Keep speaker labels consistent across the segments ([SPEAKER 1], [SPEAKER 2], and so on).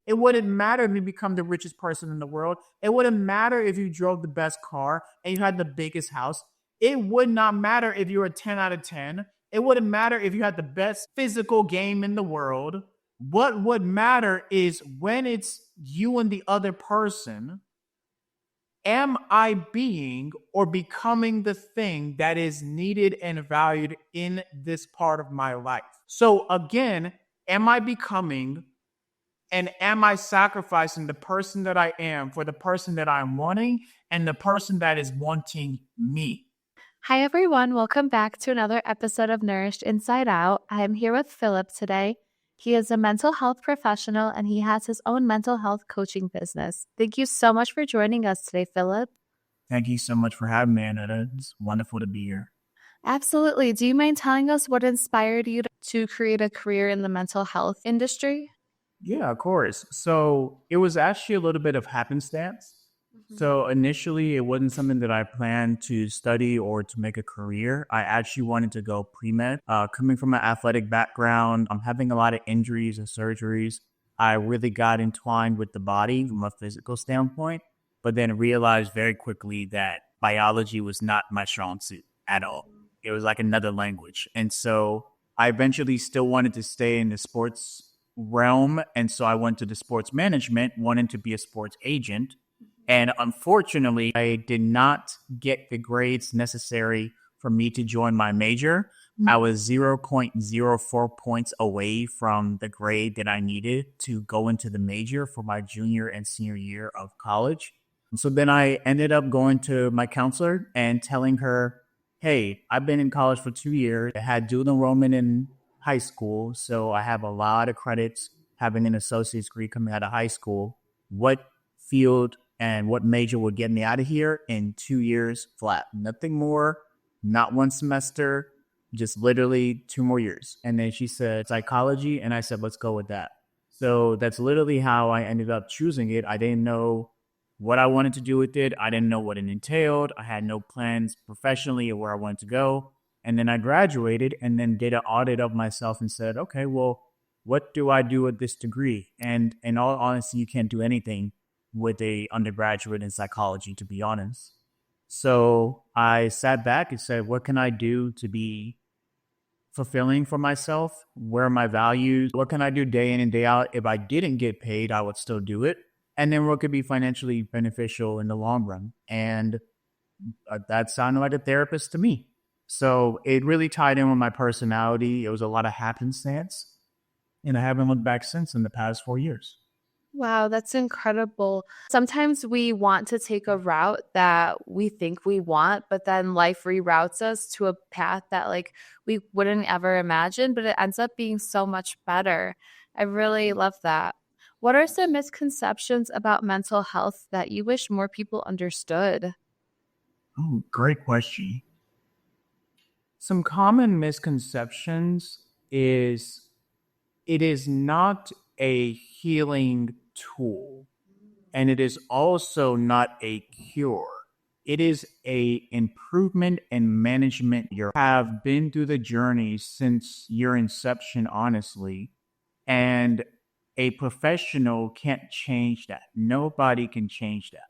[SPEAKER 1] It wouldn't matter if you become the richest person in the world. It wouldn't matter if you drove the best car and you had the biggest house. It would not matter if you were a 10 out of 10. It wouldn't matter if you had the best physical game in the world. What would matter is when it's you and the other person, am I being or becoming the thing that is needed and valued in this part of my life? So again, am I becoming and am I sacrificing the person that I am for the person that I'm wanting and the person that is wanting me?
[SPEAKER 2] Hi, everyone. Welcome back to another episode of Nourished Inside Out. I'm here with Phillip today. He is a mental health professional and he has his own mental health coaching business. Thank you so much for joining us today, Phillip.
[SPEAKER 1] Thank you so much for having me, Aneta. It's wonderful to be here.
[SPEAKER 2] Absolutely. Do you mind telling us what inspired you to create a career in the mental health industry?
[SPEAKER 1] Yeah, of course. So it was actually a little bit of happenstance. So initially, it wasn't something that I planned to study or to make a career. I actually wanted to go pre-med. Coming from an athletic background, I'm having a lot of injuries and surgeries. I really got entwined with the body from a physical standpoint, but then realized very quickly that biology was not my strong suit at all. It was like another language. And so I eventually still wanted to stay in the sports realm. And so I went to the sports management, wanting to be a sports agent. And unfortunately, I did not get the grades necessary for me to join my major. I was 0.04 points away from the grade that I needed to go into the major for my junior and senior year of college. And so then I ended up going to my counselor and telling her, hey, I've been in college for 2 years. I had dual enrollment in high school. So I have a lot of credits having an associate's degree coming out of high school. What field and what major would get me out of here in 2 years flat? Nothing more, not one semester, just literally 2 more years. And then she said psychology. And I said, let's go with that. So that's literally how I ended up choosing it. I didn't know what I wanted to do with it. I didn't know what it entailed. I had no plans professionally or where I wanted to go. And then I graduated and then did an audit of myself and said, okay, well, what do I do with this degree? And in all honesty, you can't do anything with a undergraduate in psychology, to be honest. So I sat back and said, what can I do to be fulfilling for myself? Where are my values? What can I do day in and day out? If I didn't get paid, I would still do it. And then what could be financially beneficial in the long run? And that sounded like a therapist to me. So it really tied in with my personality. It was a lot of happenstance. And I haven't looked back since in the past 4 years.
[SPEAKER 2] Wow, that's incredible. Sometimes we want to take a route that we think we want, but then life reroutes us to a path that we wouldn't ever imagine, but it ends up being so much better. I really love that. What are some misconceptions about mental health that you wish more people understood?
[SPEAKER 1] Oh, great question. Some common misconceptions is it is not a healing tool, and it is also not a cure. It is a improvement and management. You have been through the journey since your inception, honestly, and a professional can't change that. Nobody can change that.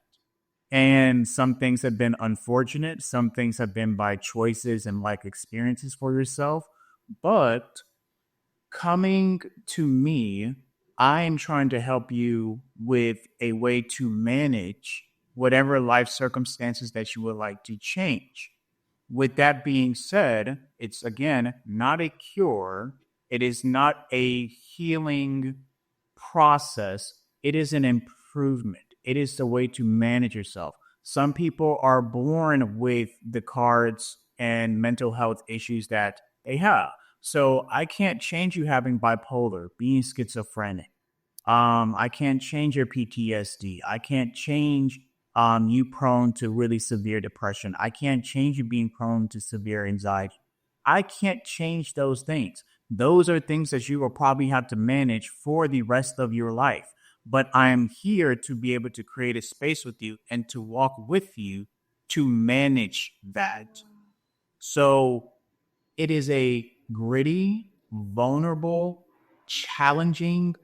[SPEAKER 1] And some things have been unfortunate. Some things have been by choices and life experiences for yourself. But coming to me, I am trying to help you with a way to manage whatever life circumstances that you would like to change. With that being said, it's again not a cure, it is not a healing process, it is an improvement. It is the way to manage yourself. Some people are born with the cards and mental health issues that they have. So I can't change you having bipolar, being schizophrenic. I can't change your PTSD. I can't change you prone to really severe depression. I can't change you being prone to severe anxiety. I can't change those things. Those are things that you will probably have to manage for the rest of your life. But I'm here to be able to create a space with you and to walk with you to manage that. So it is a gritty, vulnerable, challenging,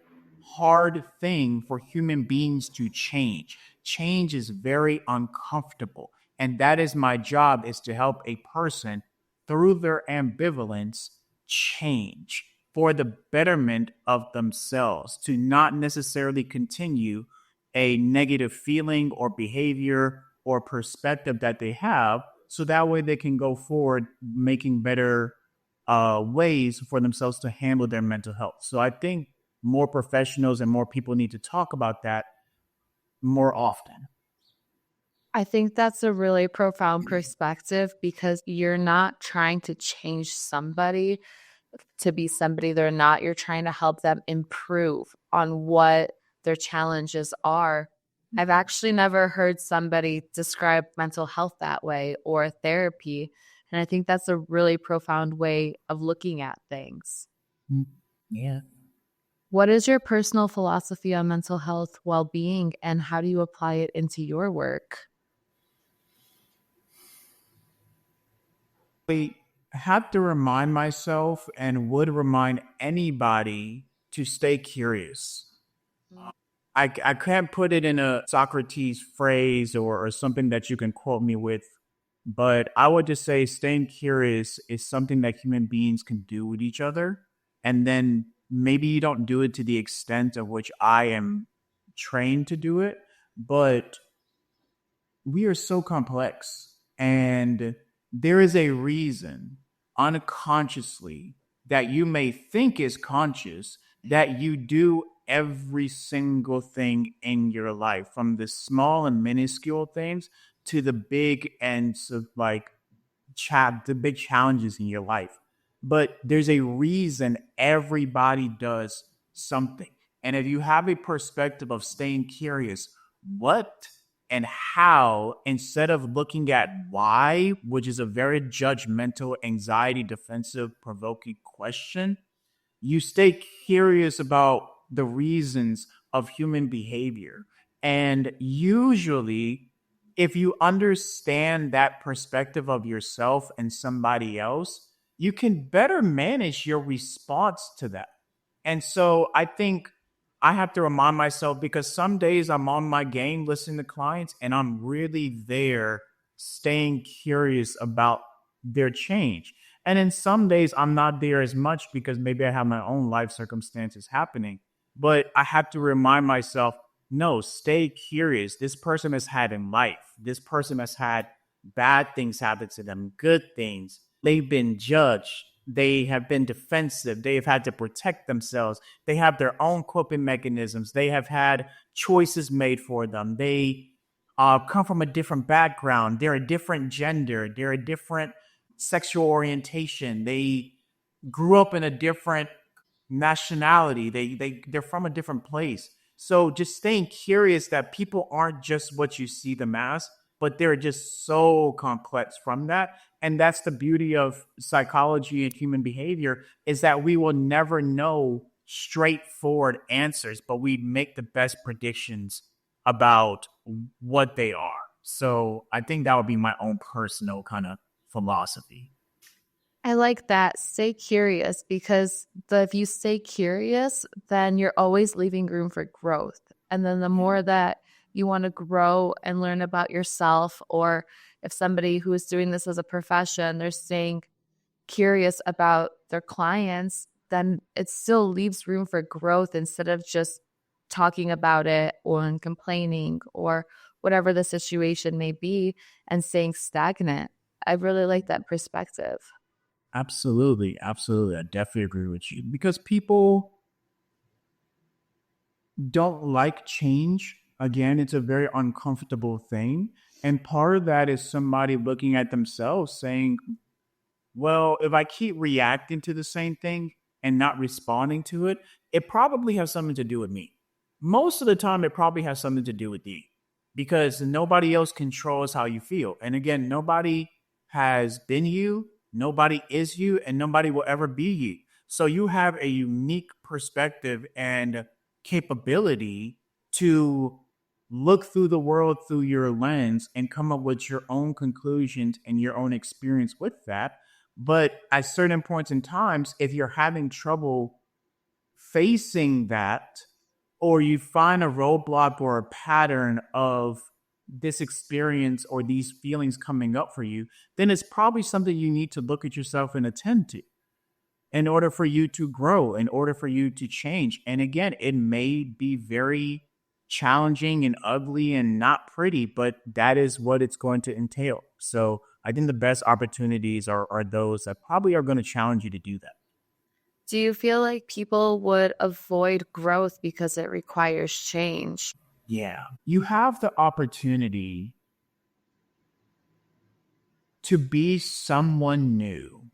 [SPEAKER 1] hard thing for human beings to change. Change is very uncomfortable. And that is my job, is to help a person through their ambivalence change for the betterment of themselves, to not necessarily continue a negative feeling or behavior or perspective that they have, so that way they can go forward making better ways for themselves to handle their mental health. So I think more professionals and more people need to talk about that more often.
[SPEAKER 2] I think that's a really profound perspective because you're not trying to change somebody to be somebody they're not. You're trying to help them improve on what their challenges are. I've actually never heard somebody describe mental health that way or therapy. And I think that's a really profound way of looking at things.
[SPEAKER 1] Mm. Yeah.
[SPEAKER 2] What is your personal philosophy on mental health, well being, and how do you apply it into your work?
[SPEAKER 1] I have to remind myself, and would remind anybody, to stay curious. I can't put it in a Socrates phrase, or something that you can quote me with, but I would just say staying curious is something that human beings can do with each other. And then maybe you don't do it to the extent of which I am trained to do it, but we are so complex. And there is a reason, unconsciously, that you may think is conscious, that you do every single thing in your life, from the small and minuscule things to the big and like the big challenges in your life. But there's a reason everybody does something. And if you have a perspective of staying curious, what and how, instead of looking at why, which is a very judgmental, anxiety, defensive, provoking question, you stay curious about the reasons of human behavior. And usually, if you understand that perspective of yourself and somebody else, you can better manage your response to that. And so I think I have to remind myself, because some days I'm on my game listening to clients and I'm really there staying curious about their change. And then some days I'm not there as much because maybe I have my own life circumstances happening. But I have to remind myself, no, stay curious. This person has had in life, this person has had bad things happen to them, good things. They've been judged. They have been defensive. They have had to protect themselves. They have their own coping mechanisms. They have had choices made for them. They come from a different background. They're a different gender. They're a different sexual orientation. They grew up in a different nationality. They're from a different place. So just staying curious that people aren't just what you see them as, but they're just so complex from that. And that's the beauty of psychology and human behavior, is that we will never know straightforward answers, but we make the best predictions about what they are. So I think that would be my own personal kind of philosophy.
[SPEAKER 2] I like that. Stay curious because if you stay curious, then you're always leaving room for growth. And then the more that you want to grow and learn about yourself, or if somebody who is doing this as a profession, they're staying curious about their clients, then it still leaves room for growth instead of just talking about it or complaining or whatever the situation may be and staying stagnant. I really like that perspective.
[SPEAKER 1] Absolutely, absolutely. I definitely agree with you, because people don't like change. Again, it's a very uncomfortable thing. And part of that is somebody looking at themselves saying, well, if I keep reacting to the same thing and not responding to it, it probably has something to do with me. Most of the time, it probably has something to do with you, because nobody else controls how you feel. And again, nobody has been you, nobody is you, and nobody will ever be you. So you have a unique perspective and capability to look through the world through your lens and come up with your own conclusions and your own experience with that. But at certain points in times, if you're having trouble facing that, or you find a roadblock or a pattern of this experience or these feelings coming up for you, then it's probably something you need to look at yourself and attend to in order for you to grow, in order for you to change. And again, it may be very challenging and ugly and not pretty, but that is what it's going to entail. So I think the best opportunities are those that probably are going to challenge you to do that.
[SPEAKER 2] Do you feel like people would avoid growth because it requires change?
[SPEAKER 1] Yeah. You have the opportunity to be someone new.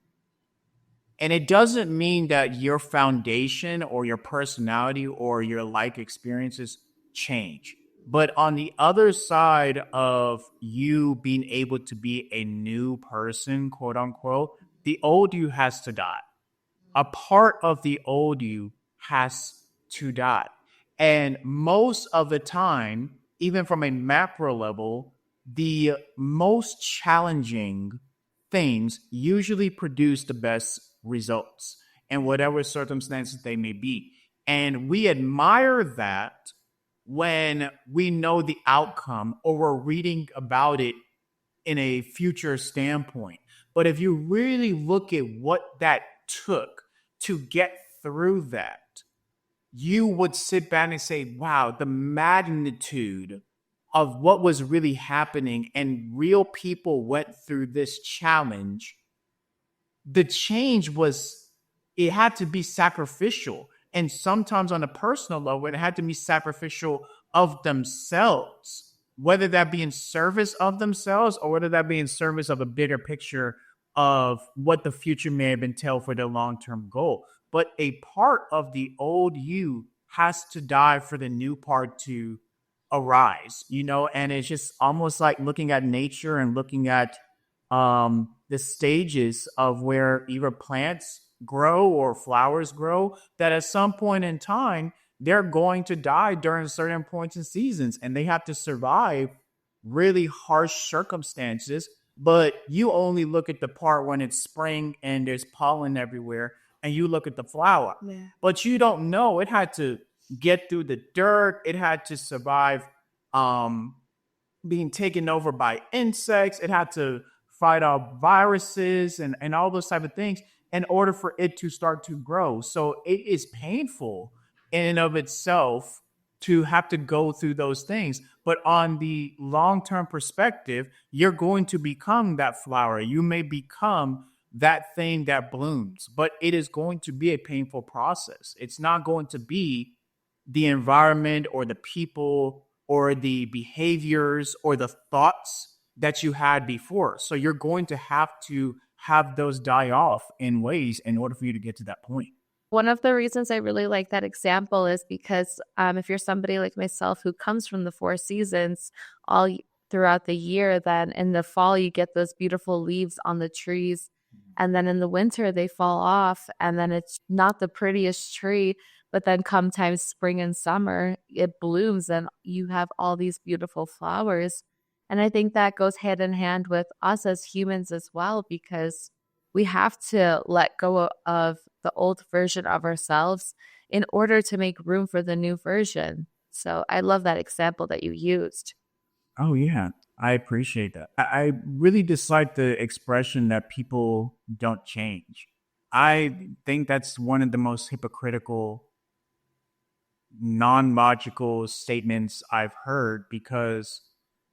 [SPEAKER 1] And it doesn't mean that your foundation or your personality or your life experiences change. But on the other side of you being able to be a new person, quote unquote, the old you has to die. A part of the old you has to die. And most of the time, even from a macro level, the most challenging things usually produce the best results in whatever circumstances they may be. And we admire that when we know the outcome or we're reading about it in a future standpoint. But if you really look at what that took to get through that, you would sit back and say, wow, the magnitude of what was really happening and real people went through this challenge. The change was, it had to be sacrificial. And sometimes on a personal level, it had to be sacrificial of themselves, whether that be in service of themselves or whether that be in service of a bigger picture of what the future may have entailed for their long-term goal. But a part of the old you has to die for the new part to arise, you know, and it's just almost like looking at nature and looking at the stages of where either plants grow or flowers grow, that at some point in time they're going to die during certain points and seasons and they have to survive really harsh circumstances. But you only look at the part when it's spring and there's pollen everywhere, and you look at the flower,
[SPEAKER 2] Yeah.
[SPEAKER 1] but you don't know it had to get through the dirt, it had to survive um being taken over by insects. It had to fight off viruses and all those type of things in order for it to start to grow. So it is painful in and of itself to have to go through those things. But on the long term perspective, you're going to become that flower. You may become that thing that blooms, but it is going to be a painful process. It's not going to be the environment or the people or the behaviors or the thoughts that you had before. So you're going to have those die off in ways in order for you to get to that point.
[SPEAKER 2] One of the reasons I really like that example is because if you're somebody like myself who comes from the four seasons throughout the year, then in the fall you get those beautiful leaves on the trees. And then in the winter they fall off, and then it's not the prettiest tree. But then come times spring and summer, it blooms and you have all these beautiful flowers. And I think that goes hand in hand with us as humans as well, because we have to let go of the old version of ourselves in order to make room for the new version. So I love that example that you used.
[SPEAKER 1] Oh yeah, I appreciate that. I really dislike the expression that people don't change. I think that's one of the most hypocritical, non-logical statements I've heard because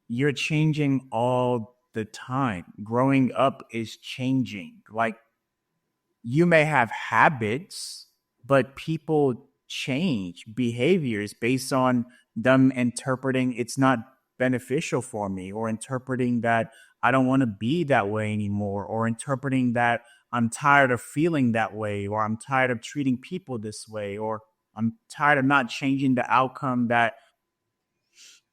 [SPEAKER 1] you're changing all the time. Growing up is changing. Like you may have habits, but people change behaviors based on them interpreting it's not beneficial for me, or interpreting that I don't want to be that way anymore, or interpreting that I'm tired of feeling that way, or I'm tired of treating people this way, or I'm tired of not changing the outcome that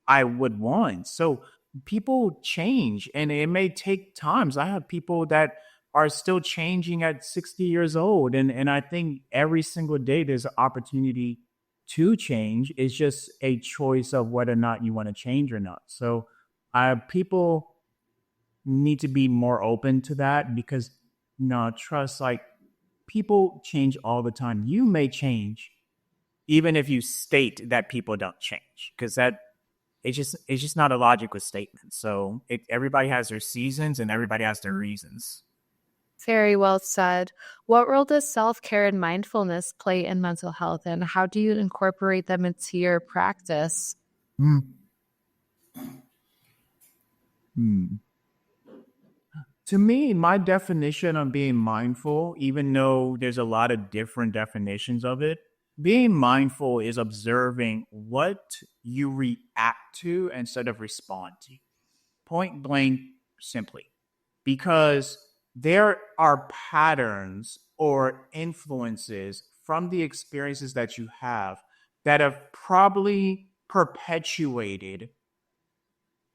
[SPEAKER 1] I would want. So people change and it may take times. I have people that are still changing at 60 years old. And I think every single day there's an opportunity to change. It's just a choice of whether or not you want to change or not. So people need to be more open to that because, trust, like people change all the time. You may change even if you state that people don't change, because it's just not a logical statement. So everybody has their seasons and everybody has their reasons.
[SPEAKER 2] Very well said. What role does self-care and mindfulness play in mental health, and how do you incorporate them into your practice?
[SPEAKER 1] Mm. Hmm. To me, my definition of being mindful, even though there's a lot of different definitions of it, being mindful is observing what you react to instead of respond to. Point blank, simply. Because there are patterns or influences from the experiences that you have that have probably perpetuated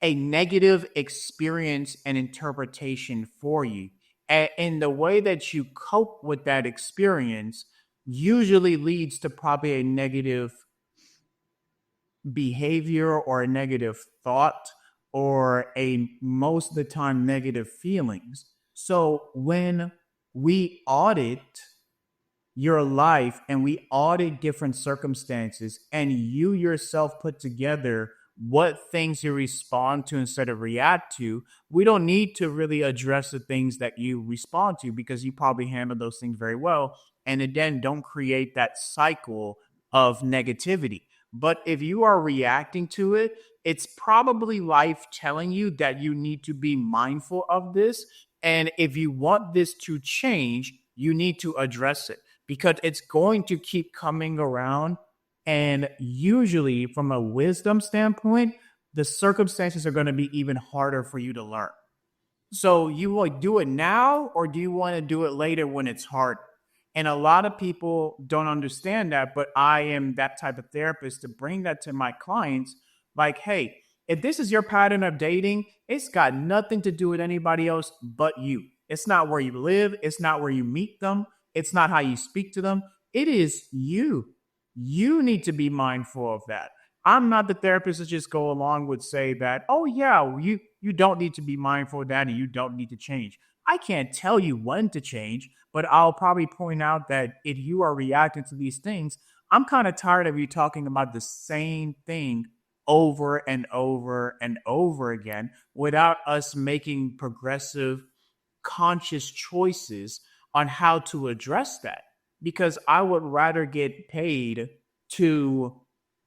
[SPEAKER 1] a negative experience and interpretation for you. And the way that you cope with that experience usually leads to probably a negative behavior or a negative thought or a most of the time negative feelings. So when we audit your life and we audit different circumstances and you yourself put together what things you respond to instead of react to, we don't need to really address the things that you respond to because you probably handle those things very well. And again, don't create that cycle of negativity. But if you are reacting to it, it's probably life telling you that you need to be mindful of this. And if you want this to change, you need to address it because it's going to keep coming around. And usually, from a wisdom standpoint, the circumstances are going to be even harder for you to learn. So you like do it now or do you want to do it later when it's hard? And a lot of people don't understand that, but I am that type of therapist to bring that to my clients. Like, hey, if this is your pattern of dating, it's got nothing to do with anybody else but you. It's not where you live, it's not where you meet them, it's not how you speak to them. It is you. You need to be mindful of that. I'm not the therapist that just go along with say that, oh yeah, you don't need to be mindful of that and you don't need to change. I can't tell you when to change, but I'll probably point out that if you are reacting to these things, I'm kind of tired of you talking about the same thing over and over and over again without us making progressive conscious choices on how to address that because I would rather get paid to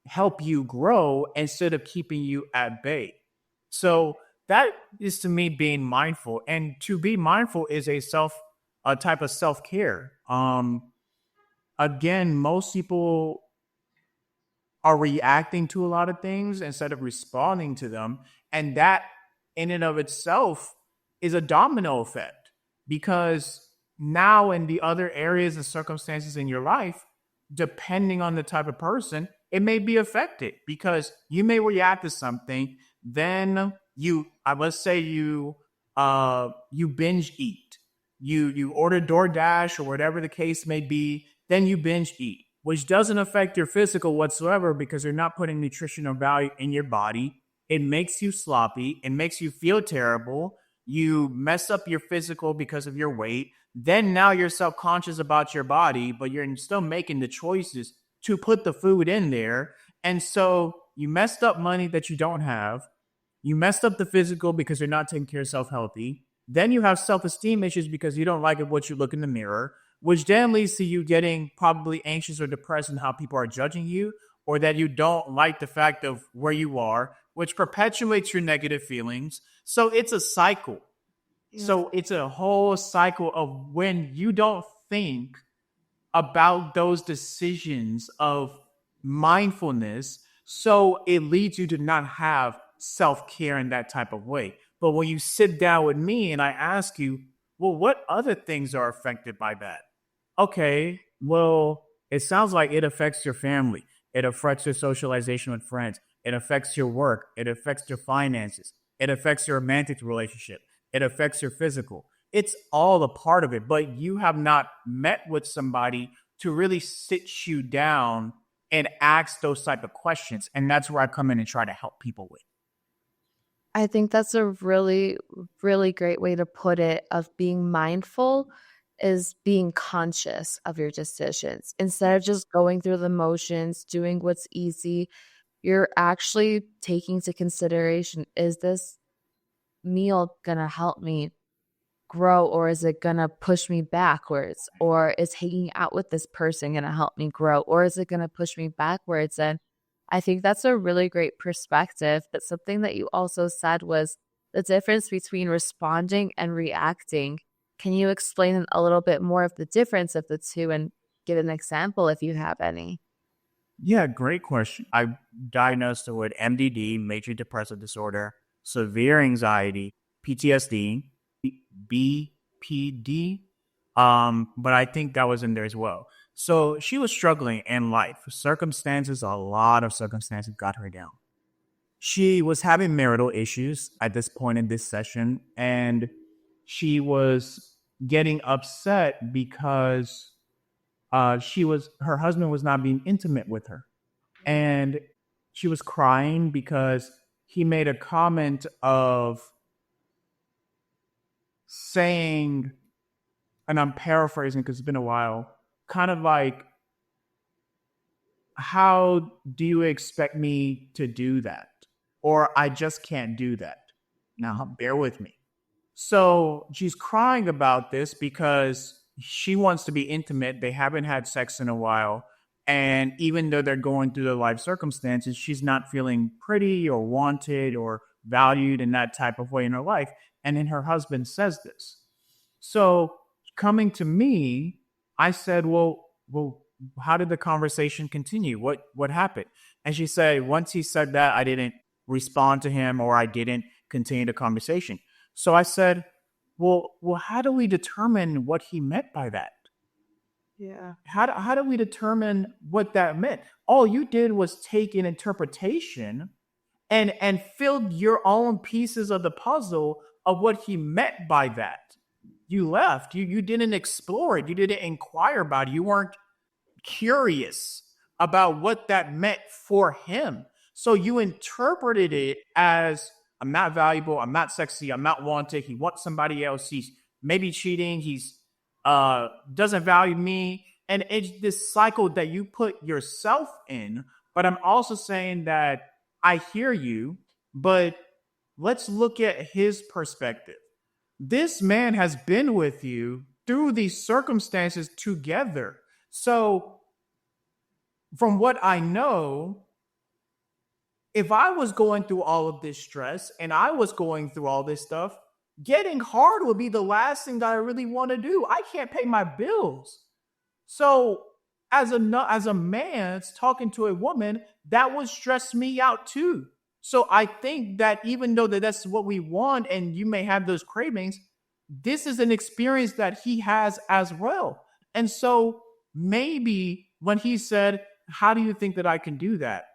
[SPEAKER 1] help you grow instead of keeping you at bay. So that is to me being mindful, and to be mindful is a type of self care. Again, most people are reacting to a lot of things instead of responding to them. And that in and of itself is a domino effect because now in the other areas and circumstances in your life, depending on the type of person, it may be affected because you may react to something, then let's say you binge eat. You order DoorDash or whatever the case may be, then you binge eat, which doesn't affect your physical whatsoever because you're not putting nutritional value in your body. It makes you sloppy. It makes you feel terrible. You mess up your physical because of your weight. Then now you're self conscious about your body, but you're still making the choices to put the food in there. And so you messed up money that you don't have. You messed up the physical because you're not taking care of yourself healthy. Then you have self esteem issues because you don't like what you look in the mirror, which then leads to you getting probably anxious or depressed in how people are judging you, or that you don't like the fact of where you are, which perpetuates your negative feelings. So it's a cycle.
[SPEAKER 2] Yeah.
[SPEAKER 1] So it's a whole cycle of when you don't think about those decisions of mindfulness. So it leads you to not have self care in that type of way. But when you sit down with me and I ask you, well, what other things are affected by that? Okay, well, it sounds like it affects your family. It affects your socialization with friends. It affects your work. It affects your finances. It affects your romantic relationship. It affects your physical. It's all a part of it, but you have not met with somebody to really sit you down and ask those type of questions. And that's where I come in and try to help people with.
[SPEAKER 2] I think that's a really, really great way to put it of being mindful is being conscious of your decisions. Instead of just going through the motions, doing what's easy, you're actually taking into consideration, is this meal gonna help me grow, or is it gonna push me backwards? Or is hanging out with this person gonna help me grow, or is it gonna push me backwards? And I think that's a really great perspective. But something that you also said was the difference between responding and reacting. Can you explain a little bit more of the difference of the two and give an example if you have any?
[SPEAKER 1] Yeah, great question. I diagnosed her with MDD, major depressive disorder, severe anxiety, PTSD, BPD. But I think that was in there as well. So she was struggling in life. Circumstances, a lot of circumstances got her down. She was having marital issues at this point in this session, and she was getting upset because her husband was not being intimate with her, and she was crying because he made a comment of saying, and I'm paraphrasing because it's been a while, kind of like, how do you expect me to do that? Or I just can't do that. Now, bear with me. So she's crying about this because she wants to be intimate. They haven't had sex in a while. And even though they're going through their life circumstances, she's not feeling pretty or wanted or valued in that type of way in her life. And then her husband says this. So coming to me, I said, well, how did the conversation continue? What happened? And she said, once he said that, I didn't respond to him, or I didn't continue the conversation. So I said, well, how do we determine what he meant by that?
[SPEAKER 2] Yeah.
[SPEAKER 1] How do we determine what that meant? All you did was take an interpretation and filled your own pieces of the puzzle of what he meant by that. You left. You didn't explore it. You didn't inquire about it. You weren't curious about what that meant for him. So you interpreted it as, I'm not valuable, I'm not sexy, I'm not wanted, he wants somebody else, he's maybe cheating, he's doesn't value me. And it's this cycle that you put yourself in. But I'm also saying that I hear you, but let's look at his perspective. This man has been with you through these circumstances together. So, from what I know, if I was going through all of this stress and I was going through all this stuff, getting hard would be the last thing that I really want to do. I can't pay my bills. So, as a man talking to a woman, that would stress me out too. So I think that even though that's what we want and you may have those cravings, this is an experience that he has as well. And so maybe when he said, how do you think that I can do that?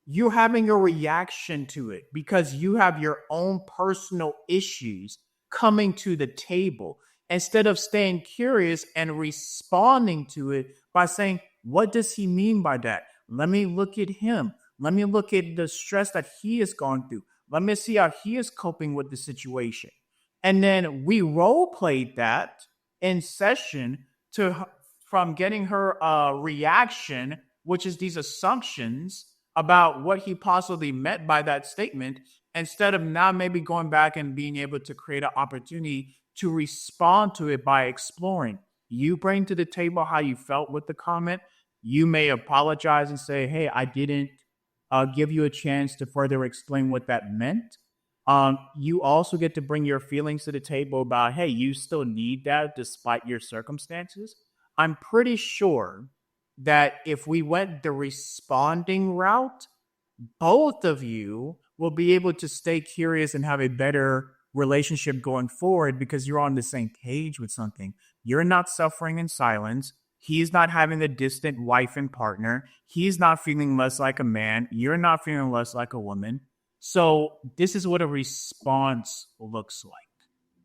[SPEAKER 1] You're having a reaction to it because you have your own personal issues coming to the table instead of staying curious and responding to it by saying, what does he mean by that? Let me look at him. Let me look at the stress that he has gone through. Let me see how he is coping with the situation. And then we role played that in session to from getting her reaction, which is these assumptions about what he possibly meant by that statement, instead of now maybe going back and being able to create an opportunity to respond to it by exploring. You bring to the table how you felt with the comment. You may apologize and say, hey, I didn't give you a chance to further explain what that meant. You also get to bring your feelings to the table about, hey, you still need that despite your circumstances. I'm pretty sure that if we went the responding route, both of you will be able to stay curious and have a better relationship going forward because you're on the same page with something. You're not suffering in silence. He's not having a distant wife and partner. He's not feeling less like a man. You're not feeling less like a woman. So, this is what a response looks like.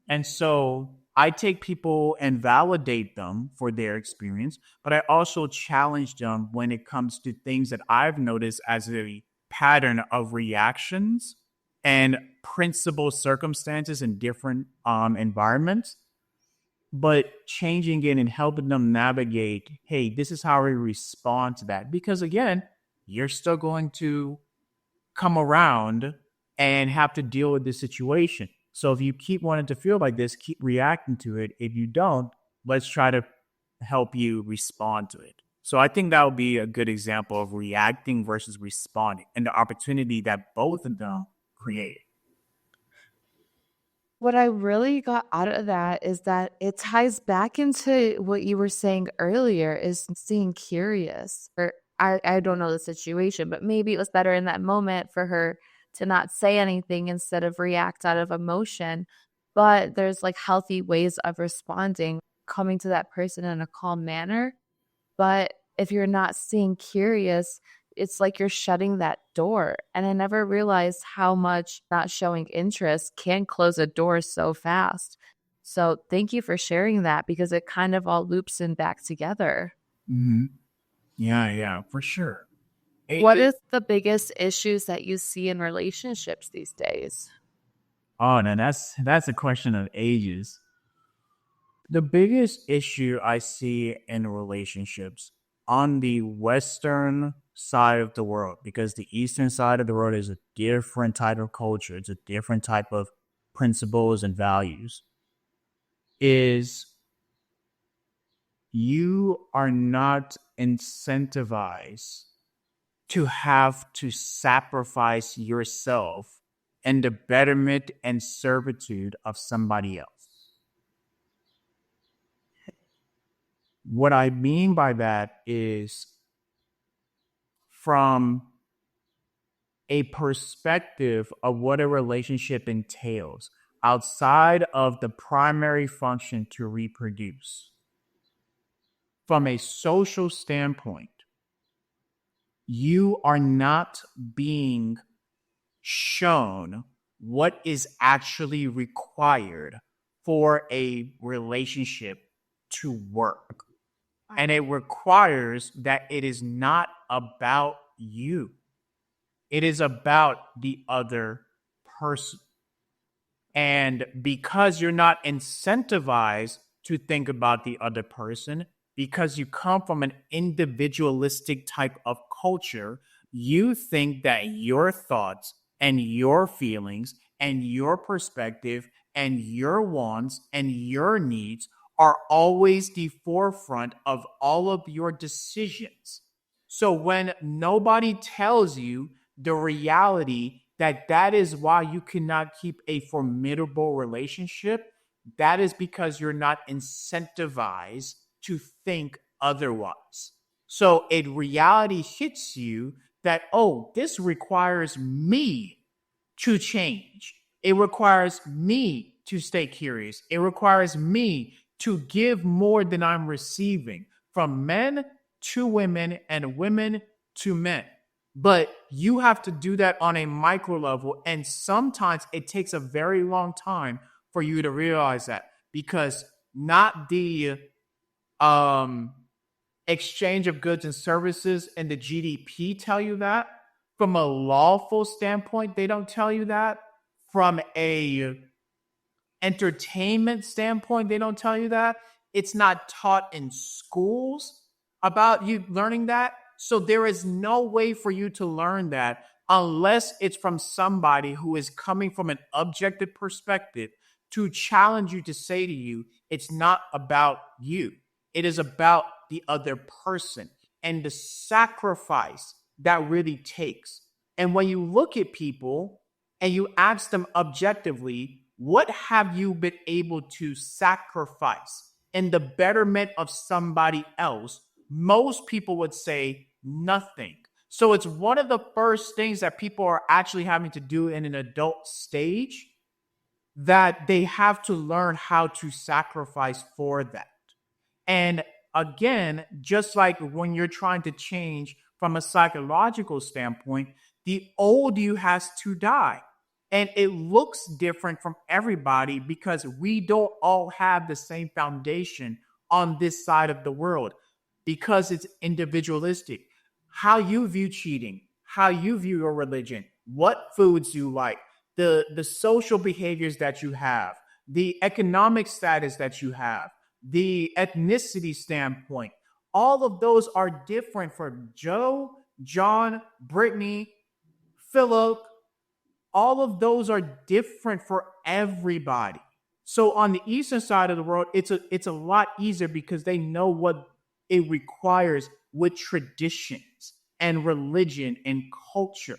[SPEAKER 1] And so I take people and validate them for their experience, but I also challenge them when it comes to things that I've noticed as a pattern of reactions and principal circumstances in different environments. but changing it and helping them navigate, hey, this is how we respond to that. Because again, you're still going to come around and have to deal with this situation. So if you keep wanting to feel like this, keep reacting to it. If you don't, let's try to help you respond to it. So I think that would be a good example of reacting versus responding and the opportunity that both of them create.
[SPEAKER 2] What I really got out of that is that it ties back into what you were saying earlier is being curious. Or I don't know the situation, but maybe it was better in that moment for her to not say anything instead of react out of emotion. But there's like healthy ways of responding, coming to that person in a calm manner. But if you're not staying curious, it's like you're shutting that door. And I never realized how much not showing interest can close a door so fast. So thank you for sharing that because it kind of all loops in back together.
[SPEAKER 1] Hmm. Yeah, for sure.
[SPEAKER 2] What is the biggest issues that you see in relationships these days?
[SPEAKER 1] Oh, now that's a question of ages. The biggest issue I see in relationships on the Western side of the world, because the Eastern side of the world is a different type of culture, it's a different type of principles and values, is you are not incentivized to have to sacrifice yourself in the betterment and servitude of somebody else. What I mean by that is from a perspective of what a relationship entails outside of the primary function to reproduce. From a social standpoint, you are not being shown what is actually required for a relationship to work. And it requires that it is not about you, it is about the other person. And because you're not incentivized to think about the other person, because you come from an individualistic type of culture, you think that your thoughts and your feelings and your perspective and your wants and your needs are always the forefront of all of your decisions. So when nobody tells you the reality that that is why you cannot keep a formidable relationship, that is because you're not incentivized to think otherwise. So a reality hits you that, oh, this requires me to change. It requires me to stay curious. It requires me to give more than I'm receiving from men to women and women to men. But you have to do that on a micro level. And sometimes it takes a very long time for you to realize that because not the um, exchange of goods and services and the GDP tell you that. From a lawful standpoint, they don't tell you that. From a entertainment standpoint, they don't tell you that. It's not taught in schools about you learning that. So there is no way for you to learn that unless it's from somebody who is coming from an objective perspective to challenge you to say to you, it's not about you. It is about the other person and the sacrifice that really takes. And when you look at people and you ask them objectively, what have you been able to sacrifice in the betterment of somebody else? Most people would say nothing. So it's one of the first things that people are actually having to do in an adult stage that they have to learn how to sacrifice for that. And again, just like when you're trying to change from a psychological standpoint, the old you has to die. And it looks different from everybody because we don't all have the same foundation on this side of the world because it's individualistic. How you view cheating, how you view your religion, what foods you like, the social behaviors that you have, the economic status that you have, the ethnicity standpoint. All of those are different for Joe, John, Brittany, Philip. All of those are different for everybody. So on the eastern side of the world, it's a lot easier because they know what it requires with traditions and religion and culture.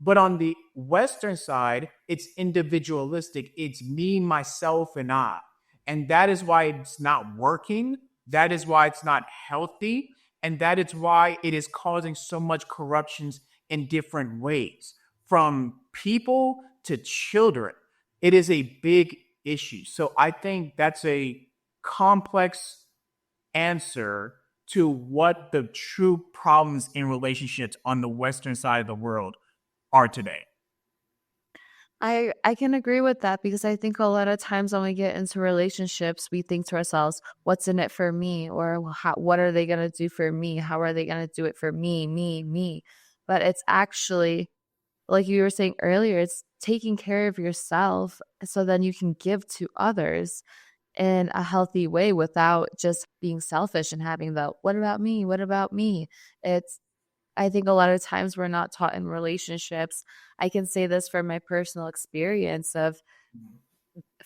[SPEAKER 1] But on the western side, it's individualistic. It's me, myself, and I. And that is why it's not working. That is why it's not healthy. And that is why it is causing so much corruptions in different ways, from people to children. It is a big issue. So I think that's a complex answer to what the true problems in relationships on the western side of the world are today.
[SPEAKER 2] I can agree with that because I think a lot of times when we get into relationships, we think to ourselves, "What's in it for me?" Or "What are they gonna do for me? How are they gonna do it for me, me, me?" But it's actually, like you were saying earlier, it's taking care of yourself so then you can give to others in a healthy way without just being selfish and having the "What about me? What about me?" It's I think a lot of times we're not taught in relationships. I can say this from my personal experience of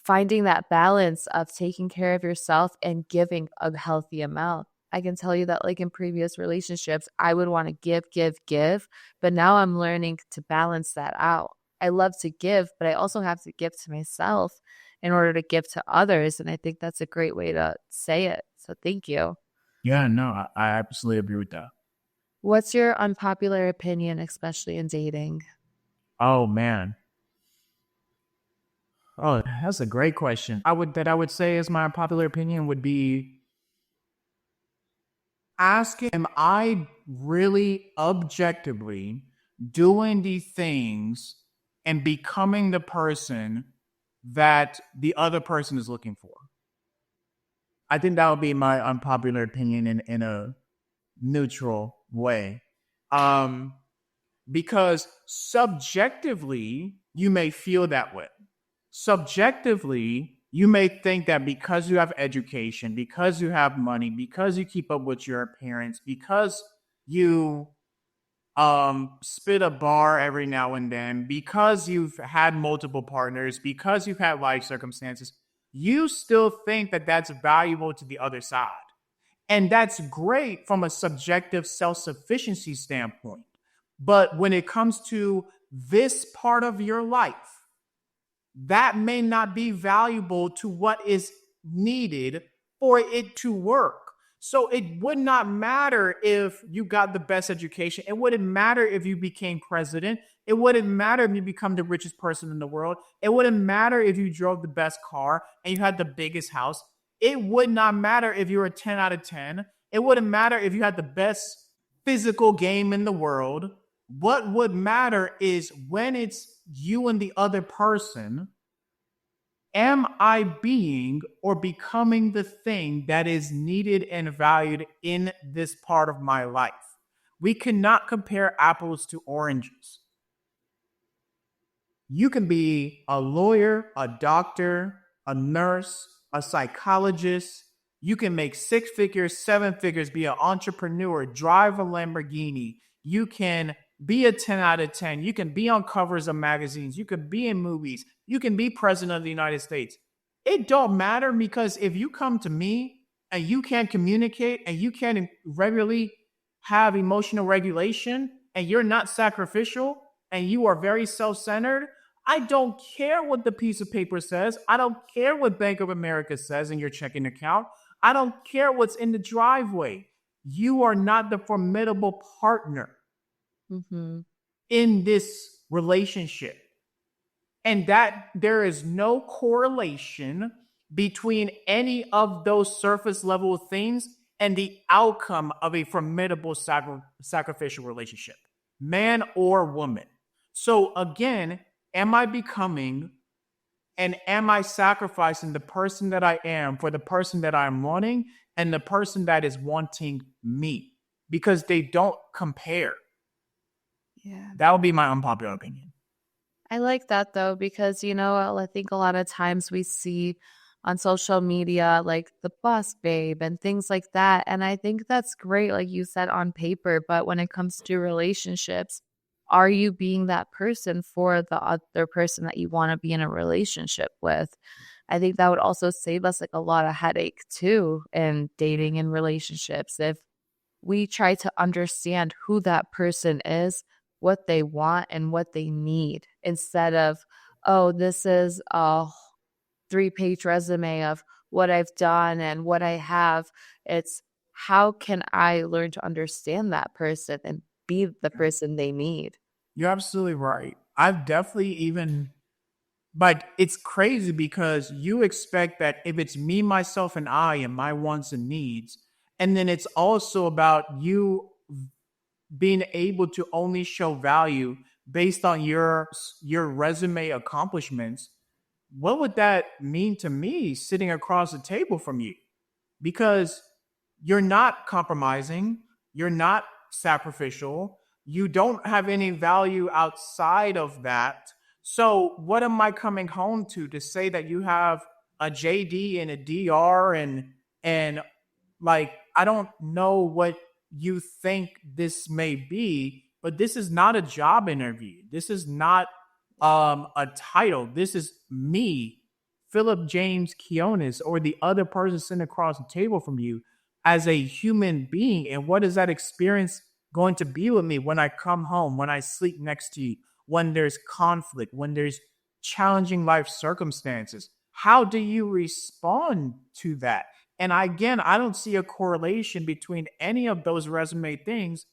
[SPEAKER 2] finding that balance of taking care of yourself and giving a healthy amount. I can tell you that, like in previous relationships, I would want to give, give, give, but now I'm learning to balance that out. I love to give, but I also have to give to myself in order to give to others. And I think that's a great way to say it. So thank you.
[SPEAKER 1] Yeah, no, I absolutely agree with that.
[SPEAKER 2] What's your unpopular opinion, especially in dating?
[SPEAKER 1] Oh man. Oh, that's a great question. I would say as my popular opinion would be asking, am I really objectively doing these things and becoming the person that the other person is looking for? I think that would be my unpopular opinion in a neutral way. Um, because subjectively, you may feel that way. Subjectively, you may think that because you have education, because you have money, because you keep up with your parents, because you spit a bar every now and then, because you've had multiple partners, because you've had life circumstances, you still think that that's valuable to the other side. And that's great from a subjective self sufficiency standpoint. But when it comes to this part of your life, that may not be valuable to what is needed for it to work. So it would not matter if you got the best education. It wouldn't matter if you became president. It wouldn't matter if you become the richest person in the world. It wouldn't matter if you drove the best car and you had the biggest house. It would not matter if you were a 10 out of 10. It wouldn't matter if you had the best physical game in the world. What would matter is when it's you and the other person, am I being or becoming the thing that is needed and valued in this part of my life? We cannot compare apples to oranges. You can be a lawyer, a doctor, a nurse, a psychologist. You can make six figures, seven figures, be an entrepreneur, drive a Lamborghini. You can be a 10 out of 10. You can be on covers of magazines. You can be in movies. You can be president of the United States. It don't matter because if you come to me and you can't communicate and you can't regularly have emotional regulation and you're not sacrificial and you are very self-centered, I don't care what the piece of paper says. I don't care what Bank of America says in your checking account. I don't care what's in the driveway. You are not the formidable partner
[SPEAKER 2] Mm-hmm.
[SPEAKER 1] in this relationship. And that there is no correlation between any of those surface level things and the outcome of a formidable sacrificial relationship, man or woman. So, again, am I becoming and am I sacrificing the person that I am for the person that I'm wanting and the person that is wanting me? Because they don't compare.
[SPEAKER 2] Yeah.
[SPEAKER 1] That would be my unpopular opinion.
[SPEAKER 2] I like that though, because, I think a lot of times we see on social media, like the boss babe and things like that. And I think that's great, like you said, on paper. But when it comes to relationships, are you being that person for the other person that you want to be in a relationship with? I think that would also save us like a lot of headache too in dating and relationships if we try to understand who that person is, what they want, and what they need instead of, oh, this is a 3-page resume of what I've done and what I have. It's how can I learn to understand that person and be the person they need?
[SPEAKER 1] You're absolutely right. I've definitely even, but it's crazy because you expect that if it's me, myself, and I, and my wants and needs, and then it's also about you being able to only show value based on your resume accomplishments. What would that mean to me sitting across the table from you? Because you're not compromising, you're not sacrificial, you don't have any value outside of that. So, what am I coming home to say that you have a JD and a DR and like I don't know what you think this may be, but this is not a job interview. This is not a title. This is me, Philip James Quinones, or the other person sitting across the table from you as a human being. And what is that experience going to be with me when I come home, when I sleep next to you, when there's conflict, when there's challenging life circumstances? How do you respond to that? And again, I don't see a correlation between any of those resume things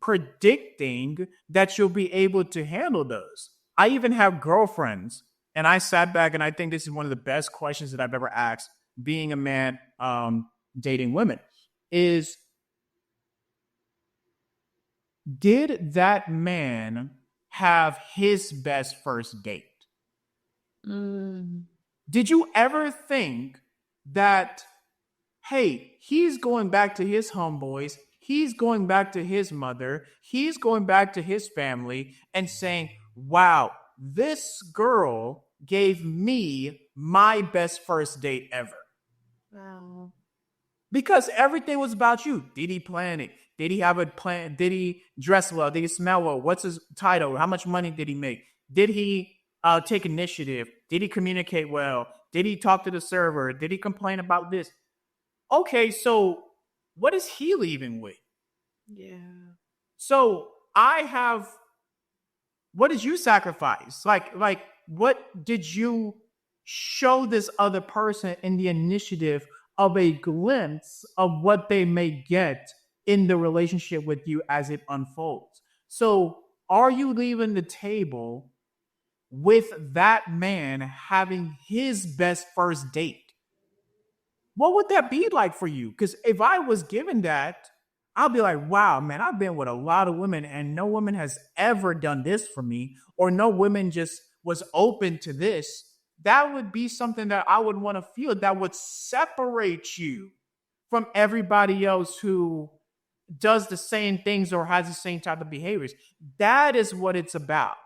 [SPEAKER 1] predicting that you'll be able to handle those. I even have girlfriends, and I sat back and I think this is one of the best questions that I've ever asked being a man dating women is did that man have his best first date?
[SPEAKER 2] Mm,
[SPEAKER 1] Did you ever think that, hey, he's going back to his homeboys, he's going back to his mother, he's going back to his family and saying, wow, this girl gave me my best first date ever?
[SPEAKER 2] wow.
[SPEAKER 1] Because everything was about you. Did he plan it? Did he have a plan? Did he dress well? Did he smell well? What's his title? How much money did he make? Did he take initiative? Did he communicate well? Did he talk to the server? Did he complain about this? Okay, so what is he leaving with?
[SPEAKER 2] Yeah.
[SPEAKER 1] So I have, what did you sacrifice? Like what did you show this other person in the initiative of a glimpse of what they may get in the relationship with you as it unfolds? So are you leaving the table with that man having his best first date? What would that be like for you? Because if I was given that, I'll be like, wow, man, I've been with a lot of women and no woman has ever done this for me, or no woman just was open to this. That would be something that I would want to feel that would separate you from everybody else who does the same things or has the same type of behaviors. That is what it's about.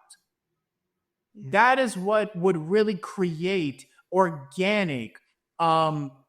[SPEAKER 2] Yeah.
[SPEAKER 1] That is what would really create organic,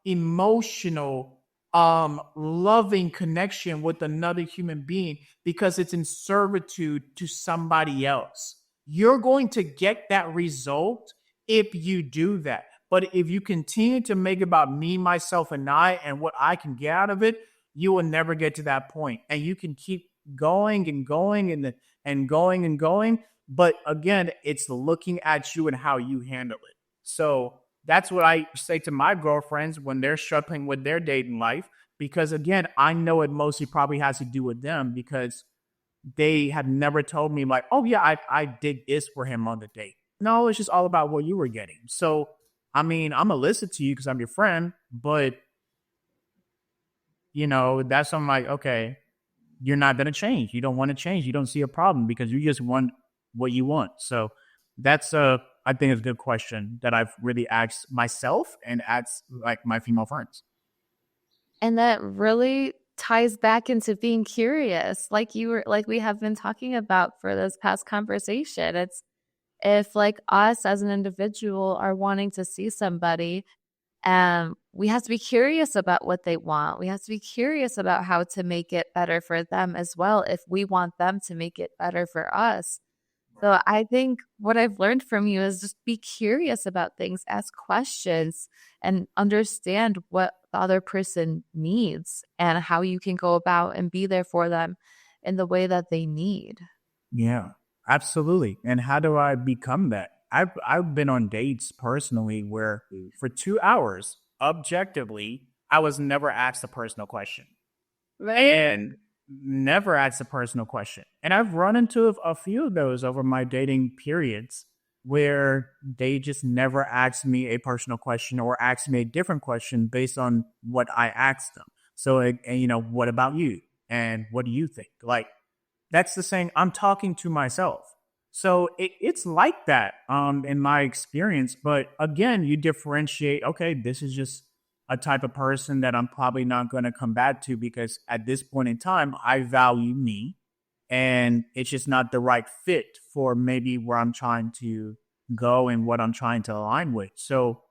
[SPEAKER 1] emotional, loving connection with another human being because it's in servitude to somebody else. You're going to get that result if you do that. But if you continue to make it about me, myself, and I and what I can get out of it, you will never get to that point. And you can keep going and going and going and going. But again, it's looking at you and how you handle it. So that's what I say to my girlfriends when they're struggling with their dating life. Because again, I know it mostly probably has to do with them because they have never told me, like, oh, yeah, I did this for him on the date. No, it's just all about what you were getting. So, I mean, I'm going to listen to you because I'm your friend. But, that's something like, okay, you're not going to change. You don't want to change. You don't see a problem because you just want what you want. So that's I think it's a good question that I've really asked myself and asked like my female friends.
[SPEAKER 2] And that really ties back into being curious, like we have been talking about for this past conversation. It's if like us as an individual are wanting to see somebody, And we have to be curious about what they want. We have to be curious about how to make it better for them as well if we want them to make it better for us. So I think what I've learned from you is just be curious about things, ask questions, and understand what the other person needs and how you can go about and be there for them in the way that they need.
[SPEAKER 1] Yeah, absolutely. And how do I become that? I've been on dates personally where for 2 hours, objectively, I was never asked a personal question. And never asked a personal question. And I've run into a few of those over my dating periods where they just never asked me a personal question or asked me a different question based on what I asked them. So, what about you? And what do you think? Like, that's the saying, I'm talking to myself. So it's like that in my experience. But again, you differentiate, okay, this is just a type of person that I'm probably not going to come back to because at this point in time, I value me and it's just not the right fit for maybe where I'm trying to go and what I'm trying to align with. So,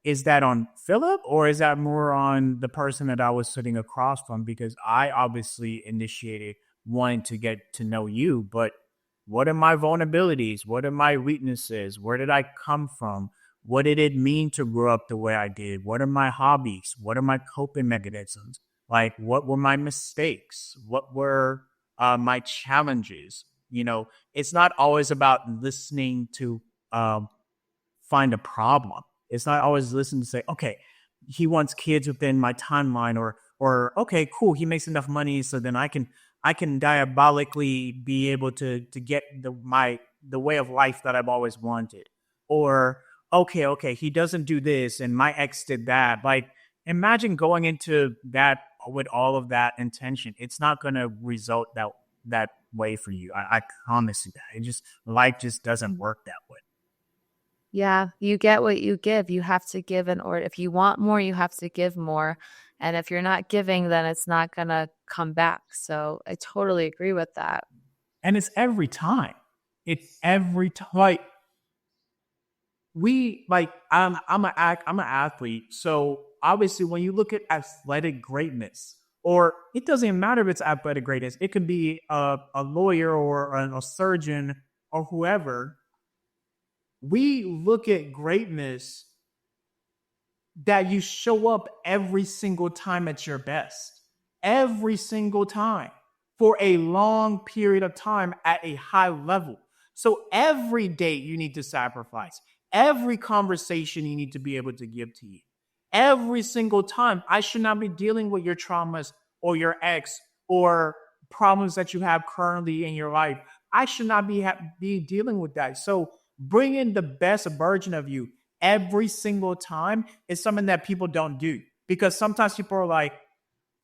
[SPEAKER 1] is that on Philip or is that more on the person that I was sitting across from? Because I obviously initiated wanting to get to know you, but what are my vulnerabilities? What are my weaknesses? Where did I come from? What did it mean to grow up the way I did? What are my hobbies? What are my coping mechanisms? Like, what were my mistakes? What were my challenges? It's not always about listening to um, find a problem. It's not always listening to say, okay, he wants kids within my timeline, or okay, cool, he makes enough money, so then I can diabolically be able to get the way of life that I've always wanted. Or okay, he doesn't do this and my ex did that. Like, imagine going into that with all of that intention. It's not going to result that way for you. I promise you that. It just life just doesn't work that way.
[SPEAKER 2] Yeah, you get what you give. You have to give in order. If you want more, you have to give more. And if you're not giving, then it's not going to come back. So I totally agree with that.
[SPEAKER 1] And it's every time. It's every time. Like, I'm an athlete, so obviously when you look at athletic greatness, or it doesn't even matter if it's athletic greatness, it could be a lawyer or a surgeon or whoever. We look at greatness that you show up every single time at your best, every single time for a long period of time at a high level. So every day you need to sacrifice, every conversation you need to be able to give to you. Every single time, I should not be dealing with your traumas or your ex or problems that you have currently in your life. I should not be dealing with that. So bring in the best version of you every single time is something that people don't do because sometimes people are like,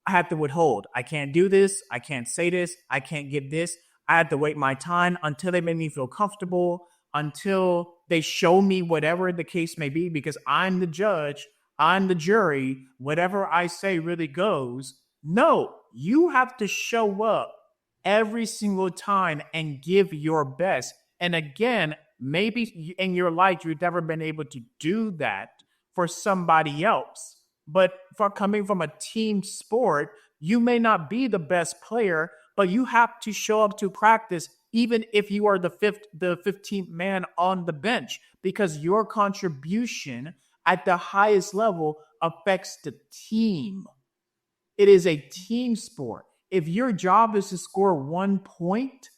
[SPEAKER 1] I have to withhold. I can't do this. I can't say this. I can't give this. I have to wait my time until they make me feel comfortable, until they show me whatever the case may be, because I'm the judge, I'm the jury. Whatever I say really goes. No, you have to show up every single time and give your best. And again, maybe in your life, you've never been able to do that for somebody else. But for coming from a team sport, you may not be the best player, but you have to show up to practice even if you are the 15th man on the bench, because your contribution at the highest level affects the team. It is a team sport. If your job is to score 1 point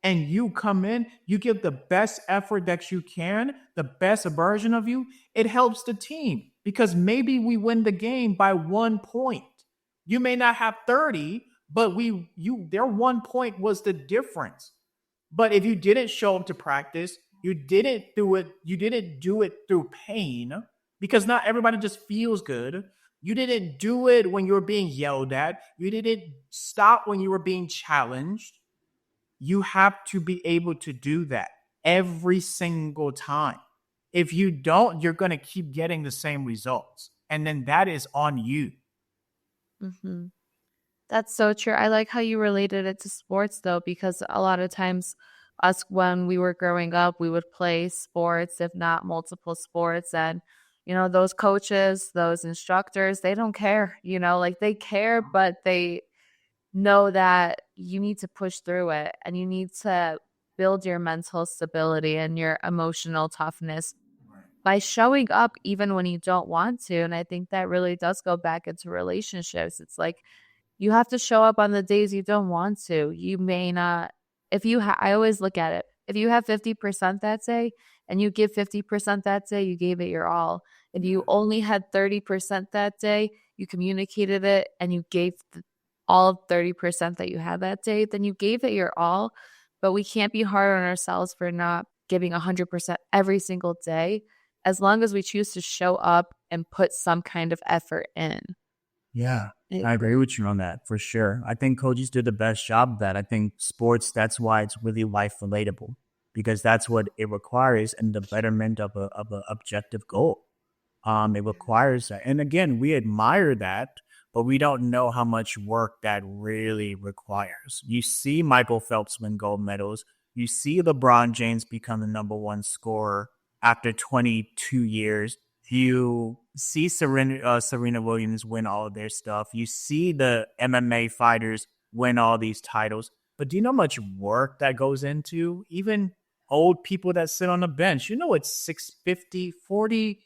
[SPEAKER 1] and you come in, you give the best effort that you can, the best version of you, it helps the team because maybe we win the game by 1 point. You may not have 30, but their 1 point was the difference. But if you didn't show up to practice, you didn't do it through pain because not everybody just feels good. You didn't do it when you were being yelled at. You didn't stop when you were being challenged. You have to be able to do that every single time. If you don't, you're going to keep getting the same results. And then that is on you.
[SPEAKER 2] Hmm. That's so true. I like how you related it to sports though, because a lot of times us when we were growing up, we would play sports, if not multiple sports. And those coaches, those instructors, they don't care, like they care, but they know that you need to push through it and you need to build your mental stability and your emotional toughness by showing up even when you don't want to. And I think that really does go back into relationships. It's like you have to show up on the days you don't want to. You may not, if you, I always look at it. If you have 50% that day and you give 50% that day, you gave it your all. If you only had 30% that day, you communicated it and you gave all 30% that you had that day, then you gave it your all. But we can't be hard on ourselves for not giving 100% every single day, as long as we choose to show up and put some kind of effort in.
[SPEAKER 1] Yeah,
[SPEAKER 2] It,
[SPEAKER 1] I agree with you on that for sure. I think coaches do the best job of that. I think sports, that's why it's really life relatable because that's what it requires in the betterment of a objective goal. It requires that. And again, we admire that, but we don't know how much work that really requires. You see Michael Phelps win gold medals. You see LeBron James become the number one scorer after 22 years. You see Serena Williams win all of their stuff. You see the MMA fighters win all these titles. But do you know how much work that goes into even old people that sit on the bench? You know, it's 650, 40,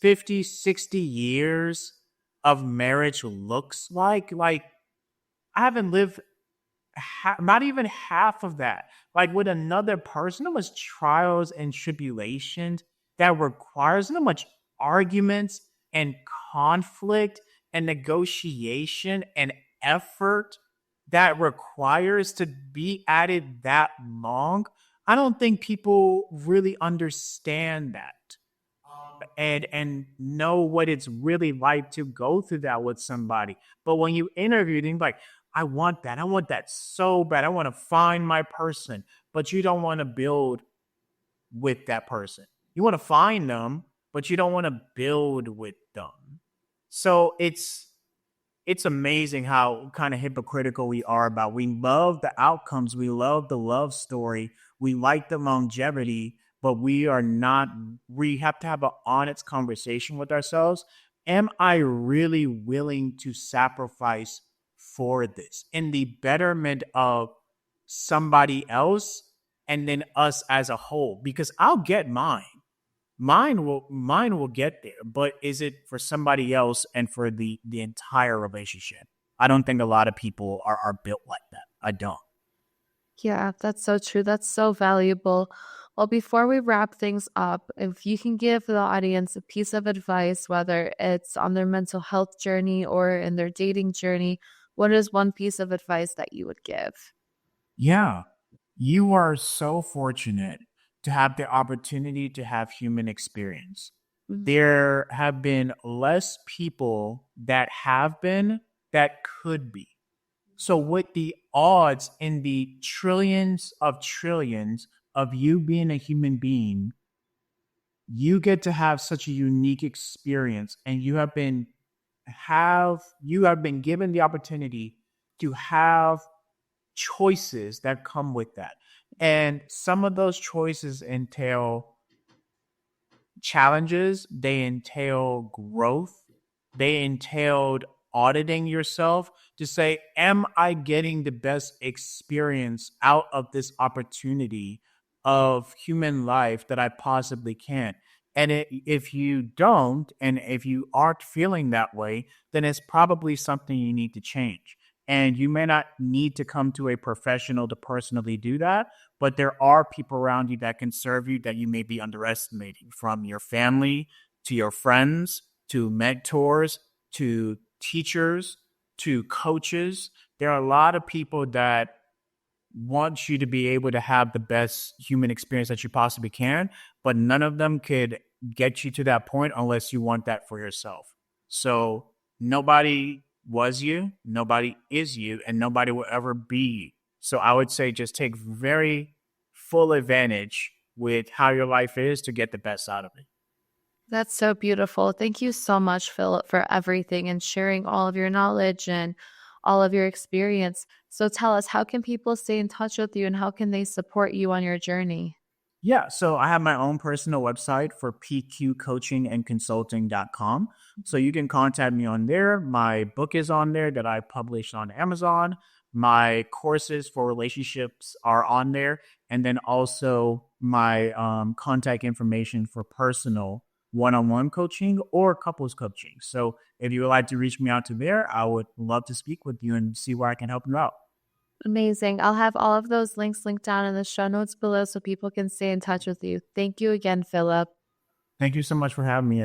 [SPEAKER 1] 50, 60 years of marriage looks like. Like, I haven't lived not even half of that. Like with another person, how much trials and tribulations that requires, how much arguments and conflict and negotiation and effort that requires to be at it that long. I don't think people really understand that and know what it's really like to go through that with somebody. But when you interview them, like, I want that. I want that so bad. I want to find my person. But you don't want to build with that person. You want to find them, but you don't want to build with them. So it's amazing how kind of hypocritical we are about. We love the outcomes, we love the love story, we like the longevity, but we are not. We have to have an honest conversation with ourselves. Am I really willing to sacrifice for this in the betterment of somebody else and then us as a whole? Because I'll get mine. Mine will get there, but is it for somebody else and for the entire relationship? I don't think a lot of people are built like that. I don't.
[SPEAKER 2] yeah, that's so true. That's so valuable. Well, before we wrap things up, if you can give the audience a piece of advice, whether it's on their mental health journey or in their dating journey, what is one piece of advice that you would give?
[SPEAKER 1] Yeah, you are so fortunate to have the opportunity to have human experience.
[SPEAKER 2] Mhm.
[SPEAKER 1] There have been less people that have been that could be. So, with the odds in the trillions of you being a human being, you get to have such a unique experience, and you have been given the opportunity to have choices that come with that. And some of those choices entail challenges, they entail growth, they entailed auditing yourself to say, am I getting the best experience out of this opportunity of human life that I possibly can? And if you don't, and if you aren't feeling that way, then it's probably something you need to change. And you may not need to come to a professional to personally do that, but there are people around you that can serve you that you may be underestimating, from your family to your friends to mentors to teachers to coaches. There are a lot of people that want you to be able to have the best human experience that you possibly can, but none of them could get you to that point unless you want that for yourself. So nobody was you, nobody is you, and nobody will ever be you. So I would say just take very full advantage with how your life is to get the best out of it.
[SPEAKER 2] That's so beautiful. Thank you so much, Philip, for everything and sharing all of your knowledge and all of your experience. So tell us, how can people stay in touch with you and how can they support you on your journey?
[SPEAKER 1] Yeah, so I have my own personal website for pqcoachingandconsulting.com. So you can contact me on there. My book is on there that I published on Amazon. My courses for relationships are on there. And then also my contact information for personal one on one coaching or couples coaching. So if you would like to reach me out to there, I would love to speak with you and see where I can help you out.
[SPEAKER 2] Amazing. I'll have all of those links linked down in the show notes below so people can stay in touch with you. Thank you again, Philip.
[SPEAKER 1] Thank you so much for having me.